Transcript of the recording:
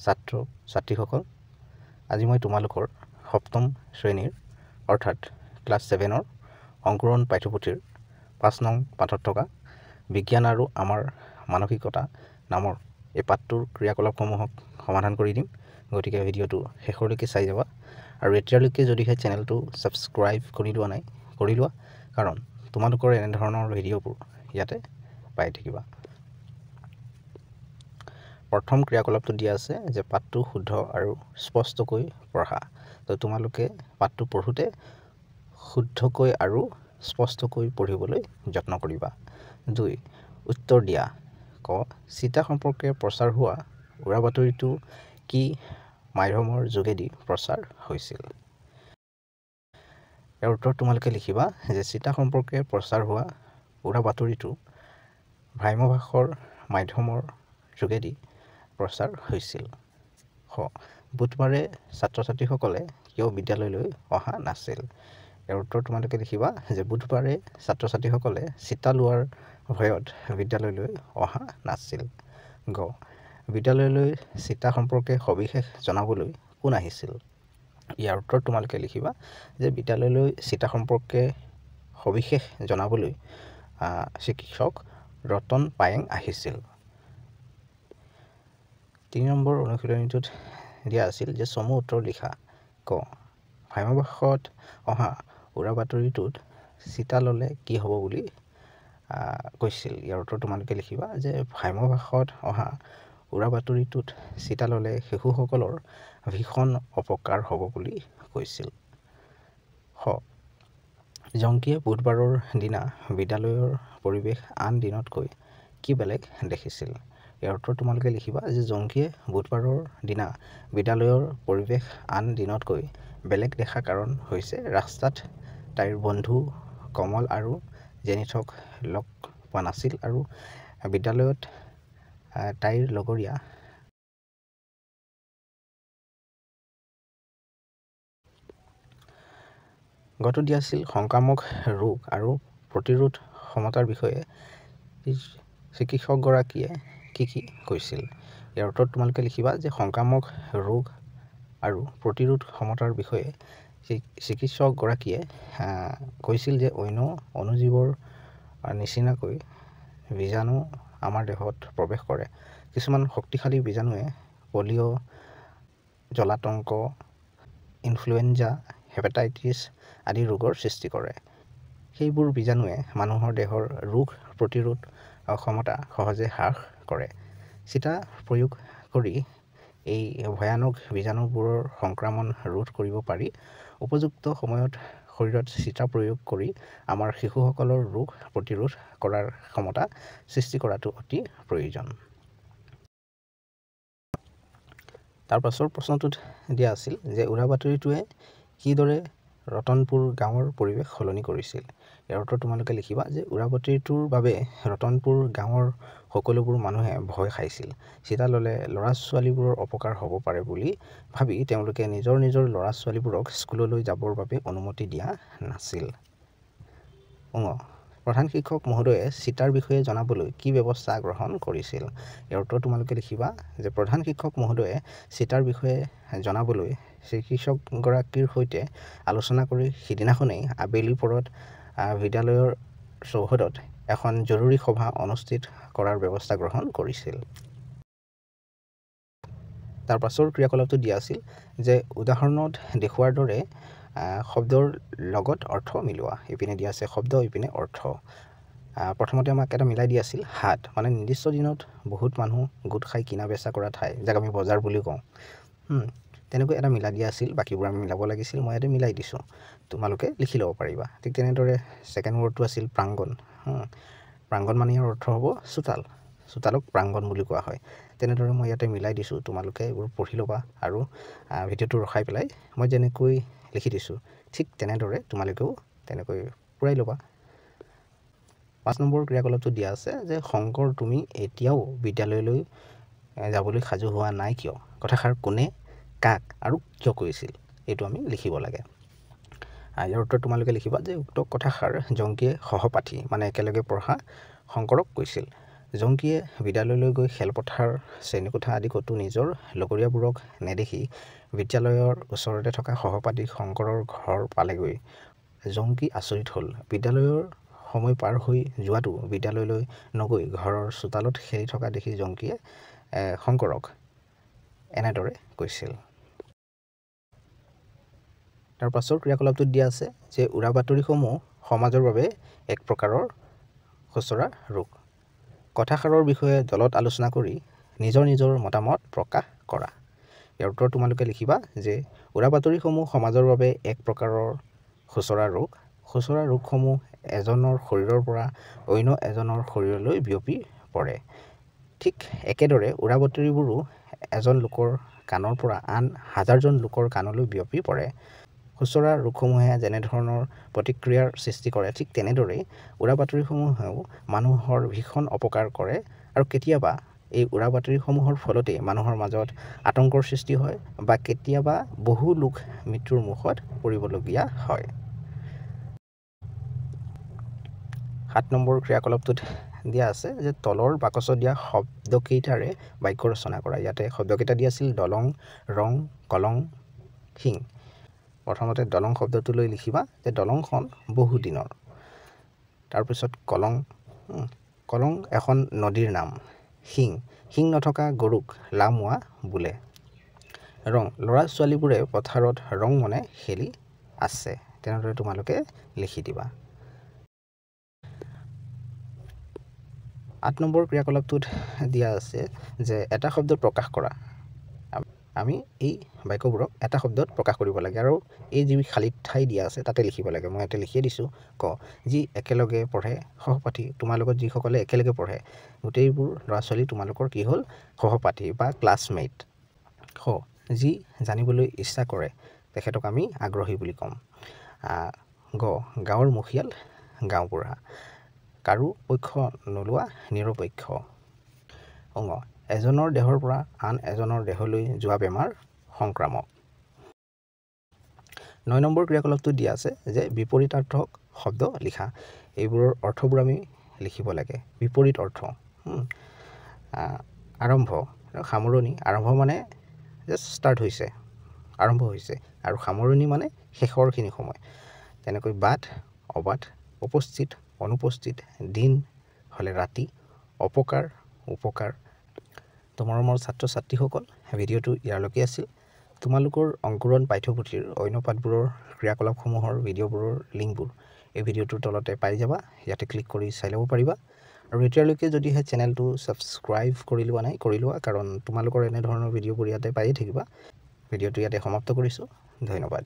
ছাত্ৰ ছাত্ৰীসকল, আজি মই তোমালোকৰ সপ্তম শ্ৰেণীৰ অৰ্থাৎ ক্লাছ 7ৰ অংকুৰণ পাঠ্যপুথিৰ 5 নং পাঠত থকা বিজ্ঞান আৰু আমাৰ মানসিকতা নামৰ এই পাঠটোৰ ক্ৰিয়াকলাপসমূহক সমাধান কৰি দিম। গতিকে ভিডিঅ'টো শেষলৈকে চাই যাবা আৰু এতিয়ালৈকে যদিহে চেনেলটো ছাবস্ক্ৰাইব কৰি লোৱা নাই কৰি লোৱা, কাৰণ তোমালোকৰ এনেধৰণৰ ভিডিঅ'বোৰ ইয়াতে পাই থাকিবা। প্ৰথম ক্ৰিয়াকলাপটো দিয়া আছে যে পাঠটো শুদ্ধ আৰু স্পষ্টকৈ পঢ়া। তো তোমালোকে পাঠটো পঢ়োঁতে শুদ্ধকৈ আৰু স্পষ্টকৈ পঢ়িবলৈ যত্ন কৰিবা। 2. উত্তৰ দিয়া। ক. চিটা সম্পৰ্কে প্ৰচাৰ হোৱা উৰা বাতৰিটো কি মাধ্যমৰ যোগেদি প্ৰচাৰ হৈছিল? ইয়াৰ উত্তৰ তোমালোকে লিখিবা যে চিটা সম্পৰ্কে প্ৰচাৰ হোৱা উৰা বাতৰিটো ভ্ৰাম্যভাষৰ মাধ্যমৰ যোগেদি প্ৰচাৰ হৈছিল। খ. বুধবাৰে ছাত্ৰ ছাত্ৰীসকলে কিয় বিদ্যালয়লৈ অহা নাছিল? ইয়াৰ উত্তৰ তোমালোকে লিখিবা যে বুধবাৰে ছাত্ৰ ছাত্ৰীসকলে চিটা লোৱাৰ ভয়ত বিদ্যালয়লৈ অহা নাছিল। গ. বিদ্যালয়লৈ চিটা সম্পৰ্কে সবিশেষ জনাবলৈ কোন আহিছিল? ইয়াৰ উত্তৰ তোমালোকে লিখিবা যে বিদ্যালয়লৈ চিটা সম্পৰ্কে সবিশেষ জনাবলৈ চিকিৎসক ৰতন পায়েং আহিছিল। 3 নম্বৰ অনুশীলনীটোত দিয়া আছিল যে চমু উত্তৰ লিখা। ক. ভ্ৰাম্যভাষত অহা উৰা বাতৰিটোত চিটা ল'লে কি হ'ব বুলি কৈছিল? ইয়াৰ উত্তৰ তোমালোকে লিখিবা যে ভ্ৰাম্যভাষত অহা উৰা বাতৰিটোত চিটা ল'লে শিশুসকলৰ ভীষণ অপকাৰ হ'ব বুলি কৈছিল। খ. জংকীয়ে বুধবাৰৰ দিনা বিদ্যালয়ৰ পৰিৱেশ আন দিনতকৈ কি বেলেগ দেখিছিল? ইয়াৰ উত্তৰ তোমালোকে লিখিবা যে জংকীয়ে বুধবাৰৰ দিনা বিদ্যালয়ৰ পৰিৱেশ আন দিনতকৈ বেলেগ দেখা কাৰণ হৈছে ৰাস্তাত তাইৰ বন্ধু কমল আৰু জেনিথক লগ পোৱা নাছিল আৰু বিদ্যালয়ত তাইৰ লগৰীয়া গত দিয়া আছিল সংক্ৰামক ৰোগ আৰু প্ৰতিৰোধ ক্ষমতাৰ বিষয়ে চিকিৎসকগৰাকীয়ে কি কৈছিল? ইয়াৰ উত্তৰ তোমালোকে লিখিবা যে সংক্ৰামক ৰোগ আৰু প্ৰতিৰোধ ক্ষমতাৰ বিষয়ে চিকিৎসকগৰাকীয়ে কৈছিল যে অন্য অণুজীৱৰ নিচিনাকৈ বীজাণু আমাৰ দেহত প্ৰৱেশ কৰে। কিছুমান শক্তিশালী বীজাণুৱে পলিঅ', জলাতংক, ইনফ্লুৱেঞ্জা, হেপাটাইটিছ আদি ৰোগৰ সৃষ্টি কৰে। সেইবোৰ বীজাণুৱে মানুহৰ দেহৰ ৰোগ প্ৰতিৰোধ ক্ষমতা সহজে হ্ৰাস কৰে। চিটা প্ৰয়োগ কৰি এই ভয়ানক বীজাণুবোৰৰ সংক্ৰমণ ৰোধ কৰিব পাৰি। উপযুক্ত সময়ত শৰীৰত চিটা প্ৰয়োগ কৰি আমাৰ শিশুসকলৰ ৰোগ প্ৰতিৰোধ কৰাৰ ক্ষমতা সৃষ্টি কৰাটো অতি প্ৰয়োজন। তাৰ পাছৰ প্ৰশ্নটোত দিয়া আছিল যে উৰা বাতৰিটোৱে কিদৰে ৰতনপুৰ গাঁৱৰ পৰিৱেশ সলনি কৰিছিল? ইয়াৰ উত্তৰ তোমালোকে লিখিবা যে উৰা বাতৰিটোৰ বাবে ৰতনপুৰ গাঁৱৰ সকলোবোৰ মানুহে ভয় খাইছিল। চিটা ল'লে ল'ৰা ছোৱালীবোৰৰ অপকাৰ হ'ব পাৰে বুলি ভাবি তেওঁলোকে নিজৰ ল'ৰা ছোৱালীবোৰক স্কুললৈ যাবৰ বাবে অনুমতি দিয়া নাছিল। প্ৰধান শিক্ষক মহোদয়ে চিটাৰ বিষয়ে জনাবলৈ কি ব্যৱস্থা গ্ৰহণ কৰিছিল? ইয়াৰ উত্তৰ তোমালোকে লিখিবা যে প্ৰধান শিক্ষক মহোদয়ে চিটাৰ বিষয়ে জনাবলৈ চিকিৎসকগৰাকীৰ সৈতে আলোচনা কৰি সিদিনাখনেই আবেলি পৰত বিদ্যালয়ৰ চৌহদত এখন জৰুৰী সভা অনুষ্ঠিত কৰাৰ ব্যৱস্থা গ্ৰহণ কৰিছিল। তাৰ পাছৰ ক্ৰিয়াকলাপটো দিয়া আছিল যে উদাহৰণত দেখুওৱাৰ দৰে শব্দৰ লগত অৰ্থ মিলোৱা। ইপিনে দিয়া আছে শব্দ, ইপিনে অৰ্থ। প্ৰথমতে আমাক এটা মিলাই দিয়া আছিল হাট, মানে নিৰ্দিষ্ট দিনত বহুত মানুহ গোট খাই কিনা বেচা কৰা ঠাই, যাক আমি বজাৰ বুলি কওঁ। তেনেকৈ এটা মিলাই দিয়া আছিল, বাকীবোৰ আমি মিলাব লাগিছিল। মই ইয়াতে মিলাই দিছোঁ, তোমালোকে লিখি ল'ব পাৰিবা। ঠিক তেনেদৰে ছেকেণ্ড ৱৰ্ডটো আছিল প্ৰাংগণ। প্ৰাংগণ মানে ইয়াৰ অৰ্থ হ'ব চোতাল, চোতালক প্ৰাংগণ বুলি কোৱা হয়। তেনেদৰে মই ইয়াতে মিলাই দিছোঁ, তোমালোকে এইবোৰ পঢ়ি ল'বা আৰু ভিডিঅ'টো ৰখাই পেলাই মই যেনেকৈ লিখি দিছোঁ ঠিক তেনেদৰে তোমালোকেও তেনেকৈ পূৰাই ল'বা। 5 নম্বৰ ক্ৰিয়াকলাপটো দিয়া আছে যে শংকৰ তুমি এতিয়াও বিদ্যালয়লৈ যাবলৈ সাজু হোৱা নাই কিয়? কথাষাৰ কোনে, কাক আৰু কিয় কৈছিল? এইটো আমি লিখিব লাগে। ইয়াৰ উত্তৰ তোমালোকে লিখিবা যে উক্ত কথাষাৰ জংকীয়ে সহপাঠী মানে একেলগে পঢ়া শংকৰক কৈছিল। জংকীয়ে বিদ্যালয়লৈ গৈ খেলপথাৰ শ্ৰেণীকোঠা আদি ক'তো নিজৰ লগৰীয়াবোৰক নেদেখি বিদ্যালয়ৰ ওচৰতে থকা সহপাঠী শংকৰৰ ঘৰ পালেগৈ। জংকী আচৰিত হ'ল। বিদ্যালয়ৰ সময় পাৰ হৈ যোৱাটো বিদ্যালয়লৈ নগৈ ঘৰৰ চোতালত খেলি থকা দেখি জংকীয়ে শংকৰক এনেদৰে কৈছিল। তাৰ পাছৰ ক্ৰিয়াকলাপটোত দিয়া আছে যে উৰা বাতৰিসমূহ সমাজৰ বাবে এক প্ৰকাৰৰ খুচৰা ৰোগ। কথাষাৰৰ বিষয়ে দলত আলোচনা কৰি নিজৰ নিজৰ মতামত প্ৰকাশ কৰা। ইয়াৰ উত্তৰ তোমালোকে লিখিবা যে উৰা বাতৰিসমূহ সমাজৰ বাবে এক প্ৰকাৰৰ খুচৰা ৰোগ। খুচৰা ৰোগসমূহ এজনৰ শৰীৰৰ পৰা অন্য এজনৰ শৰীৰলৈ বিয়পি পৰে। ঠিক একেদৰে উৰা বাতৰিবোৰো এজন লোকৰ কাণৰ পৰা আন হাজাৰজন লোকৰ কাণলৈ বিয়পি পৰে। খুচৰা ৰোগসমূহে যেনেধৰণৰ প্ৰতিক্ৰিয়াৰ সৃষ্টি কৰে ঠিক তেনেদৰেই উৰা বাতৰিসমূহেও মানুহৰ ভীষণ অপকাৰ কৰে আৰু কেতিয়াবা এই উৰা বাতৰিসমূহৰ ফলতেই মানুহৰ মাজত আতংকৰ সৃষ্টি হয় বা কেতিয়াবা বহু লোক মৃত্যুৰ মুখত পৰিবলগীয়া হয়। 7 নম্বৰ ক্ৰিয়াকলাপটোত দিয়া আছে যে তলৰ বাকচত দিয়া শব্দকেইটাৰে বাক্য ৰচনা কৰা। ইয়াতে শব্দকেইটা দিয়া আছিল দলং, ৰং, কলং, শিং। প্ৰথমতে দলং শব্দটোলৈ লিখিবা যে দলংখন বহু দিনৰ। তাৰপিছত কলং, কলং এখন নদীৰ নাম। শিং, শিং নথকা গৰুক লামোৱা বোলে। ৰং, ল'ৰা ছোৱালীবোৰে পথাৰত ৰং মনে খেলি আছে। তেনেদৰে তোমালোকে লিখি দিবা। 8 নম্বৰ ক্ৰিয়াকলাপটোত দিয়া আছে যে এটা শব্দত প্ৰকাশ কৰা। আমি এই বাক্যবোৰক এটা শব্দত প্ৰকাশ কৰিব লাগে আৰু এই যি খালী ঠাই দিয়া আছে তাতে লিখিব লাগে। মই ইয়াতে লিখিয়ে দিছোঁ। ক, যি একেলগে পঢ়ে সহপাঠী, তোমাৰ লগত যিসকলে একেলগে পঢ়ে গোটেইবোৰ ল'ৰা ছোৱালী তোমালোকৰ কি হ'ল সহপাঠী বা ক্লাছমেট। খ, যি জানিবলৈ ইচ্ছা কৰে তেখেতক আমি আগ্ৰহী বুলি ক'ম। গ, গাঁৱৰ মুখিয়াল গাঁওবুঢ়া। কাৰো পক্ষ নোলোৱা নিৰপেক্ষ। অ, এজনৰ দেহৰ পৰা আন এজনৰ দেহলৈ যোৱা বেমাৰ সংক্ৰামক। 9 নম্বৰ ক্ৰিয়াকলাপটো দিয়া আছে যে বিপৰীতাৰ্থক শব্দ লিখা। এইবোৰৰ অৰ্থবোৰ আমি লিখিব লাগে। বিপৰীত অৰ্থ, আৰম্ভ, সামৰণি। আৰম্ভ মানে জাষ্ট ষ্টাৰ্ট হৈছে, আৰম্ভ হৈছে, আৰু সামৰণি মানে শেষৰখিনি সময়। তেনেকৈ বাট, অবাট, উপস্থিত, অনুপস্থিত, দিন হ'লে ৰাতি, অপকাৰ, উপকাৰ। তো মৰমৰ ছাত্ৰ ছাত্ৰীসকল, ভিডিঅ'টো ইয়ালৈকে আছিল। তোমালোকৰ অংকুৰণ পাঠ্যপুথিৰ অন্য পাঠবোৰৰ ক্ৰিয়াকলাপসমূহৰ ভিডিঅ'বোৰৰ লিংকবোৰ এই ভিডিঅ'টোৰ তলতে পাই যাবা। ইয়াতে ক্লিক কৰি চাই ল'ব পাৰিবা। আৰু এতিয়ালৈকে যদিহে চেনেলটো ছাবস্ক্ৰাইব কৰি লোৱা নাই কৰি লোৱা, কাৰণ তোমালোকৰ এনেধৰণৰ ভিডিঅ'বোৰ ইয়াতে পায়ে থাকিবা। ভিডিঅ'টো ইয়াতে সমাপ্ত কৰিছোঁ। ধন্যবাদ।